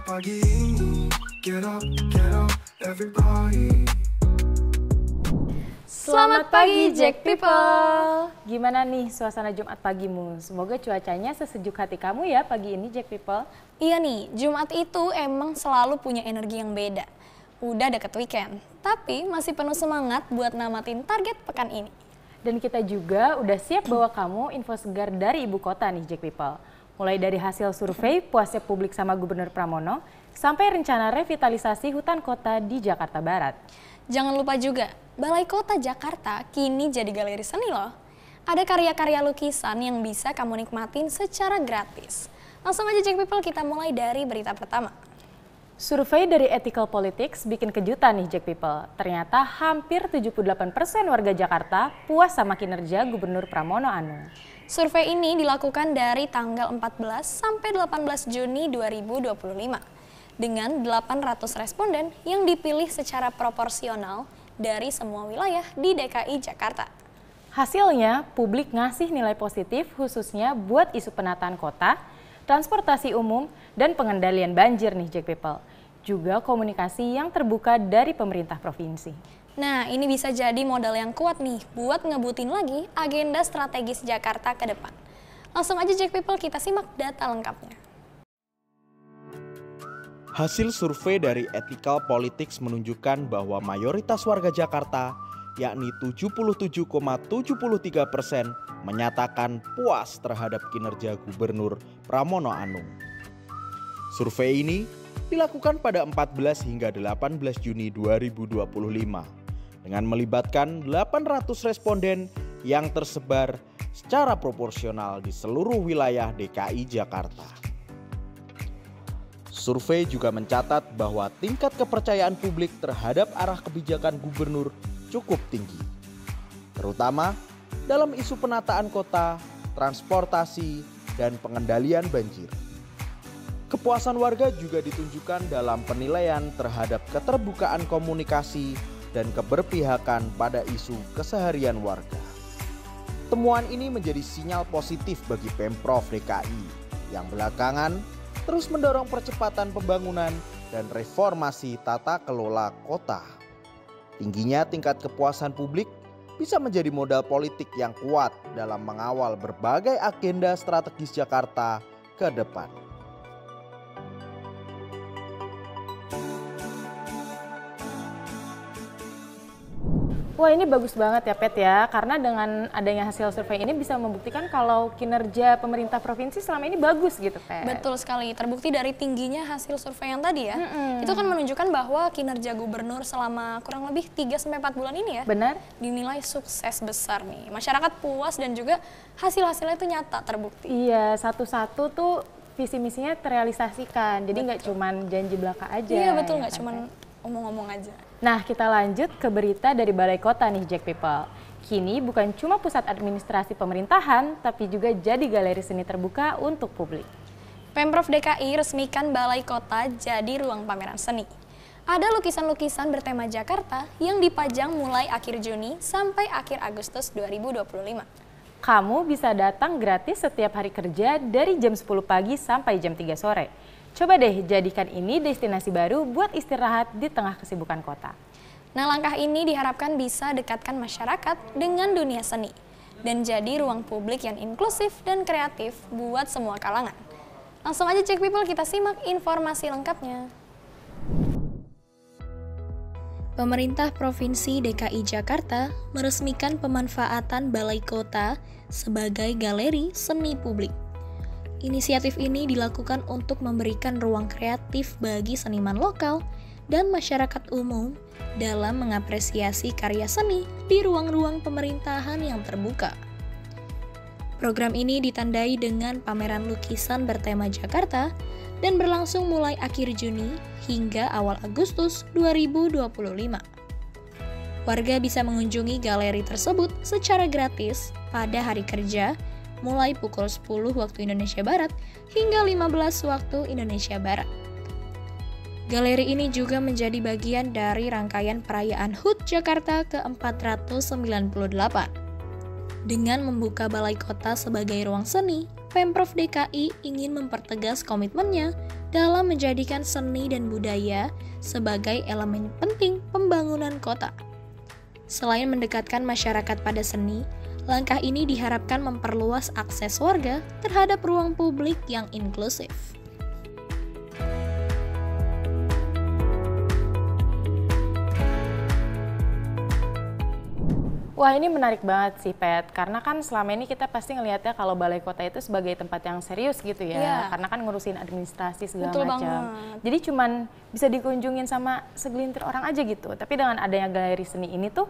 pagi ini, get up, everybody. Selamat pagi Jack People. Gimana nih suasana Jumat pagimu? Semoga cuacanya sesejuk hati kamu ya pagi ini Jack People. Iya nih, Jumat itu emang selalu punya energi yang beda. Udah deket weekend, tapi masih penuh semangat buat namatin target pekan ini. Dan kita juga udah siap bawa kamu info segar dari ibu kota nih Jack People. Mulai dari hasil survei puasnya publik sama Gubernur Pramono, sampai rencana revitalisasi hutan kota di Jakarta Barat. Jangan lupa juga, Balai Kota Jakarta kini jadi galeri seni loh. Ada karya-karya lukisan yang bisa kamu nikmatin secara gratis. Langsung aja Jack People, kita mulai dari berita pertama. Survei dari Ethical Politics bikin kejutan nih Jack People. Ternyata hampir 78% warga Jakarta puas sama kinerja Gubernur Pramono Anung. Survei ini dilakukan dari tanggal 14 sampai 18 Juni 2025. Dengan 800 responden yang dipilih secara proporsional dari semua wilayah di DKI Jakarta. Hasilnya, publik ngasih nilai positif khususnya buat isu penataan kota, transportasi umum, dan pengendalian banjir nih Jack People. Juga komunikasi yang terbuka dari pemerintah provinsi. Nah, ini bisa jadi modal yang kuat nih buat ngebutin lagi agenda strategis Jakarta ke depan. Langsung aja Jack People, kita simak data lengkapnya. Hasil survei dari Ethical Politics menunjukkan bahwa mayoritas warga Jakarta, yakni 77,73%, menyatakan puas terhadap kinerja Gubernur Pramono Anung. Survei ini dilakukan pada 14 hingga 18 Juni 2025 dengan melibatkan 800 responden yang tersebar secara proporsional di seluruh wilayah DKI Jakarta. Survei juga mencatat bahwa tingkat kepercayaan publik terhadap arah kebijakan gubernur cukup tinggi, terutama dalam isu penataan kota, transportasi, dan pengendalian banjir. Kepuasan warga juga ditunjukkan dalam penilaian terhadap keterbukaan komunikasi dan keberpihakan pada isu keseharian warga. Temuan ini menjadi sinyal positif bagi Pemprov DKI yang belakangan terus mendorong percepatan pembangunan dan reformasi tata kelola kota. Tingginya tingkat kepuasan publik bisa menjadi modal politik yang kuat dalam mengawal berbagai agenda strategis Jakarta ke depan. Wah, ini bagus banget ya Pet ya, karena dengan adanya hasil survei ini bisa membuktikan kalau kinerja pemerintah provinsi selama ini bagus gitu Pet. Betul sekali, terbukti dari tingginya hasil survei yang tadi ya. Itu kan menunjukkan bahwa kinerja gubernur selama kurang lebih 3-4 bulan ini ya. Benar. Dinilai sukses besar nih. Masyarakat puas dan juga hasil-hasilnya itu nyata terbukti. Iya, satu-satu tuh visi misinya terrealisasikan. Jadi nggak cuman janji belaka aja. Iya betul, ya nggak kan, cuman Pet? omong-omong aja. Nah, kita lanjut ke berita dari Balai Kota nih Jack People. Kini bukan cuma pusat administrasi pemerintahan, tapi juga jadi galeri seni terbuka untuk publik. Pemprov DKI resmikan Balai Kota jadi ruang pameran seni. Ada lukisan-lukisan bertema Jakarta yang dipajang mulai akhir Juni sampai akhir Agustus 2025. Kamu bisa datang gratis setiap hari kerja dari jam 10 pagi sampai jam 3 sore. Coba deh jadikan ini destinasi baru buat istirahat di tengah kesibukan kota. Nah, langkah ini diharapkan bisa dekatkan masyarakat dengan dunia seni dan jadi ruang publik yang inklusif dan kreatif buat semua kalangan. Langsung aja Jack People, kita simak informasi lengkapnya. Pemerintah Provinsi DKI Jakarta meresmikan pemanfaatan Balai Kota sebagai galeri seni publik. Inisiatif ini dilakukan untuk memberikan ruang kreatif bagi seniman lokal dan masyarakat umum dalam mengapresiasi karya seni di ruang-ruang pemerintahan yang terbuka. Program ini ditandai dengan pameran lukisan bertema Jakarta dan berlangsung mulai akhir Juni hingga awal Agustus 2025. Warga bisa mengunjungi galeri tersebut secara gratis pada hari kerja mulai pukul 10 waktu Indonesia Barat hingga 15 waktu Indonesia Barat. Galeri ini juga menjadi bagian dari rangkaian perayaan HUT Jakarta ke-498. Dengan membuka Balai Kota sebagai ruang seni, Pemprov DKI ingin mempertegas komitmennya dalam menjadikan seni dan budaya sebagai elemen penting pembangunan kota. Selain mendekatkan masyarakat pada seni, langkah ini diharapkan memperluas akses warga terhadap ruang publik yang inklusif. Wah, ini menarik banget sih, Pet. Karena kan selama ini kita pasti ngelihatnya kalau balai kota itu sebagai tempat yang serius gitu ya. Iya. Karena kan ngurusin administrasi segala Betul macam. banget. Jadi cuman bisa dikunjungin sama segelintir orang aja gitu. Tapi dengan adanya galeri seni ini tuh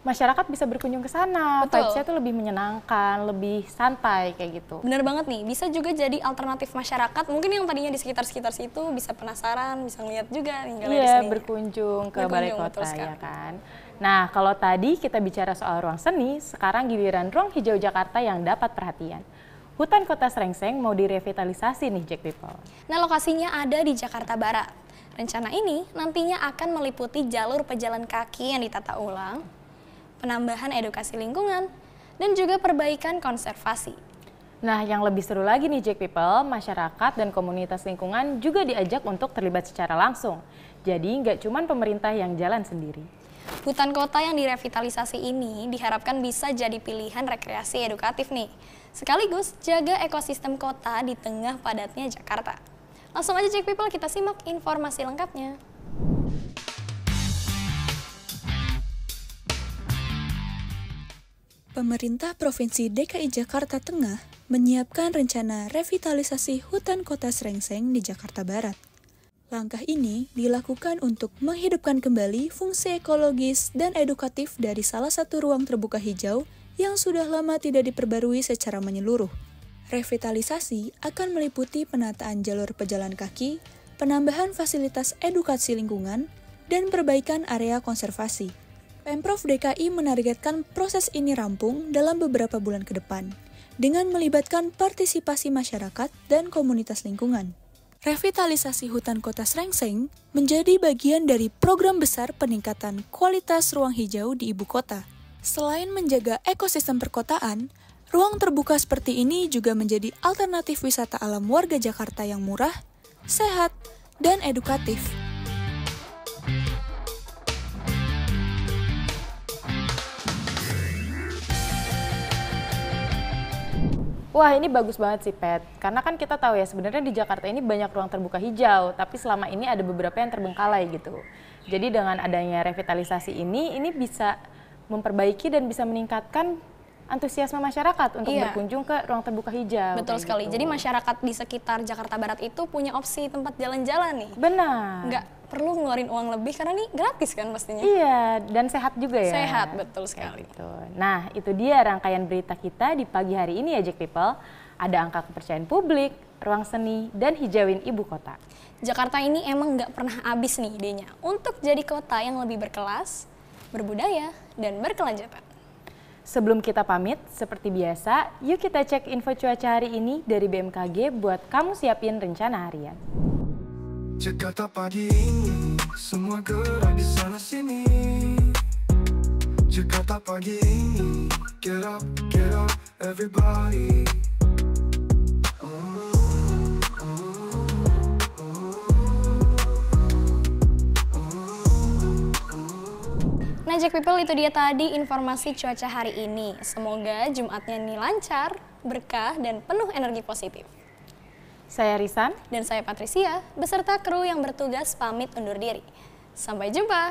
masyarakat bisa berkunjung ke sana. Betul. Vibes-nya tuh lebih menyenangkan, lebih santai kayak gitu. Bener banget nih, bisa juga jadi alternatif masyarakat. Mungkin yang tadinya di sekitar-sekitar situ bisa penasaran, bisa ngeliat juga nih galeri Iya, seni. berkunjung ke balai Berkunjung, kota betul sekali. ya kan. Nah, kalau tadi kita bicara soal ruang seni, sekarang giliran ruang hijau Jakarta yang dapat perhatian. Hutan Kota Srengseng mau direvitalisasi nih, Jack People. Nah, lokasinya ada di Jakarta Barat. Rencana ini nantinya akan meliputi jalur pejalan kaki yang ditata ulang, penambahan edukasi lingkungan, dan juga perbaikan konservasi. Nah, yang lebih seru lagi nih, Jack People, masyarakat dan komunitas lingkungan juga diajak untuk terlibat secara langsung. Jadi, nggak cuma pemerintah yang jalan sendiri. Hutan kota yang direvitalisasi ini diharapkan bisa jadi pilihan rekreasi edukatif nih. Sekaligus jaga ekosistem kota di tengah padatnya Jakarta. Langsung aja Jack People, kita simak informasi lengkapnya. Pemerintah Provinsi DKI Jakarta Tengah menyiapkan rencana revitalisasi hutan kota Srengseng di Jakarta Barat. Langkah ini dilakukan untuk menghidupkan kembali fungsi ekologis dan edukatif dari salah satu ruang terbuka hijau yang sudah lama tidak diperbarui secara menyeluruh. Revitalisasi akan meliputi penataan jalur pejalan kaki, penambahan fasilitas edukasi lingkungan, dan perbaikan area konservasi. Pemprov DKI menargetkan proses ini rampung dalam beberapa bulan ke depan, dengan melibatkan partisipasi masyarakat dan komunitas lingkungan. Revitalisasi hutan kota Srengseng menjadi bagian dari program besar peningkatan kualitas ruang hijau di ibu kota. Selain menjaga ekosistem perkotaan, ruang terbuka seperti ini juga menjadi alternatif wisata alam warga Jakarta yang murah, sehat, dan edukatif. Wah, ini bagus banget sih, Pet. Karena kan kita tahu ya, sebenarnya di Jakarta ini banyak ruang terbuka hijau, tapi selama ini ada beberapa yang terbengkalai gitu. Jadi dengan adanya revitalisasi ini bisa memperbaiki dan bisa meningkatkan antusiasme masyarakat untuk berkunjung ke ruang terbuka hijau. Betul sekali. Gitu. Jadi masyarakat di sekitar Jakarta Barat itu punya opsi tempat jalan-jalan nih. Benar. Nggak perlu ngeluarin uang lebih karena ini gratis kan pastinya. Iya, dan sehat juga ya. Sehat, betul sekali. Gitu. Nah, itu dia rangkaian berita kita di pagi hari ini ya, Jack People. Ada angka kepercayaan publik, ruang seni, dan hijauin ibu kota. Jakarta ini emang nggak pernah habis nih idenya untuk jadi kota yang lebih berkelas, berbudaya, dan berkelanjutan. Sebelum kita pamit, seperti biasa, yuk kita cek info cuaca hari ini dari BMKG buat kamu siapin rencana harian. Jakarta pagi ini, semua gerak di sana sini. Jakarta pagi ini, get up, everybody. Nah Jack People, itu dia tadi informasi cuaca hari ini. Semoga Jumatnya ini lancar, berkah, dan penuh energi positif. Saya Risan. Dan saya Patricia, beserta kru yang bertugas pamit undur diri. Sampai jumpa.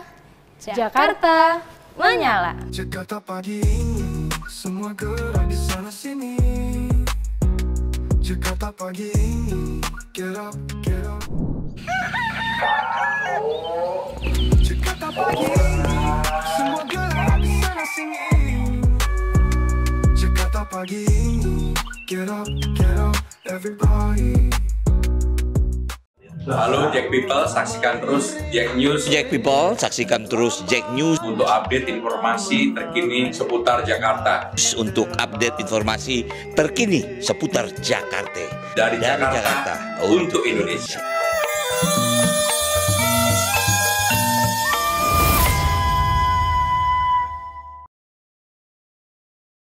Jakarta menyala. Jakarta pagi ini, semua gerak di sana sini. Jakarta pagi ini, get up. Jakarta pagi ini, semua gerak di sana sini. Jakarta pagi ini, get up, everybody. Halo Jack People, saksikan terus Jack News. Jack People, saksikan terus Jack News Untuk update informasi terkini seputar Jakarta. untuk update informasi terkini seputar Jakarta. Dari Jakarta untuk Indonesia.